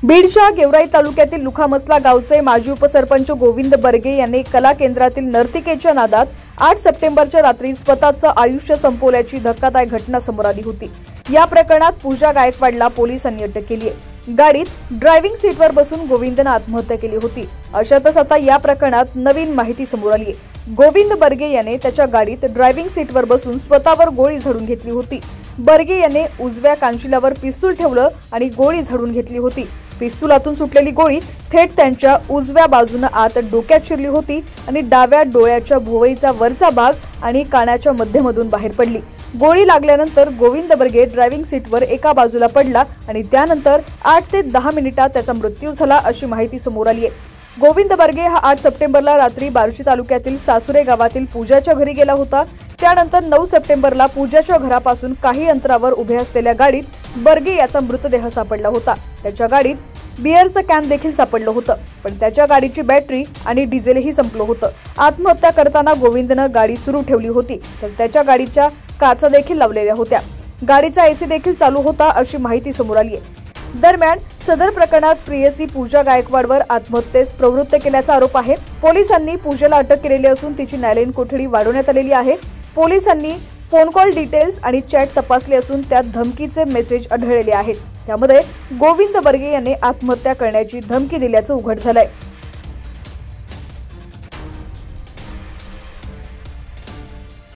बीडच्या गेवराई तालुक्यातील लुखामसला गावचे माजी उपसरपंच गोविंद बर्गे यांनी कला केंद्रातील नर्तिकेच्या नादात 8 सप्टेंबरच्या रात्री स्वतःचं आयुष्य संपवल्याची धक्कादायक घटना समोर आली होती। या प्रकरणात पूजा गायकवाडला पोलिसांनी अटक केली आहे। गाडीत ड्रायव्हिंग सीटवर बसून गोविंदने आत्महत्या केली होती। अशातच आता या प्रकरणात नवीन माहिती समोर आली आहे। गोविंद बर्गे याने त्याच्या गाडीत ड्रायव्हिंग सीटवर बसून स्वतःवर गोळी झाडून घेतली होती। बर्गे याने उजव्या कानशिलावर पिस्तूल ठेवलं आणि गोळी झाडून घेतली होती। पिस्तुलातून सुटलेली गोळी थेट त्यांच्या उजव्या बाजूने आत डोक्यात शिरली होती आणि डाव्या डोळ्याच्या भोवईचा वरचा भाग आणि कानाच्या मध्यमधून बाहेर पडली। गोळी लागल्यानंतर गोविंद बर्गे ड्रायव्हिंग सीटवर एका बाजूला पडला आणि त्यानंतर 8 ते 10 मिनिटात त्याचा मृत्यू झाला अशी माहिती समोर आली आहे। गोविंद बर्गे हा 8 सप्टेंबरला रात्री बार्शी तालुक्यातील सासुरे गावातील पूजाच्या घरी गेला होता। त्यानंतर 9 सप्टेंबरला पूजाच्या घरापासून काही अंतरावर उभे असलेल्या गाडीत बर्गे याचा मृतदेह सापडला होता। त्याच्या गाडीत बिअरचं कॅन देखील सापडलं होतं, पण त्याच्या गाडीची बॅटरी आणि डिझेलही संपलं होतं। आत्महत्या करताना गोविंदनं गाडी सुरू ठेवली होती, तर त्याच्या गाडीच्या काचा देखील लावलेल्या होत्या। गाडीचा एसी देखील चालू होता अशी माहिती समोर आली आहे। दरम्यान सदर प्रकरणात प्रियसी पूजा गायकवाडवर आत्महत्येस प्रवृत्त केल्याचा आरोप आहे। पोलिसांनी पूजेला अटक केलेली असून तिची न्यायालयीन कोठडी वाढवण्यात आलेली आहे। पोलिसांनी फोन कॉल डिटेल्स आणि चॅट तपासले असून त्यात धमकीचे मेसेज आढळलेले आहेत। त्यामध्ये गोविंद बर्गे यांनी आत्महत्या करण्याची धमकी दिल्याचं उघड झालंय।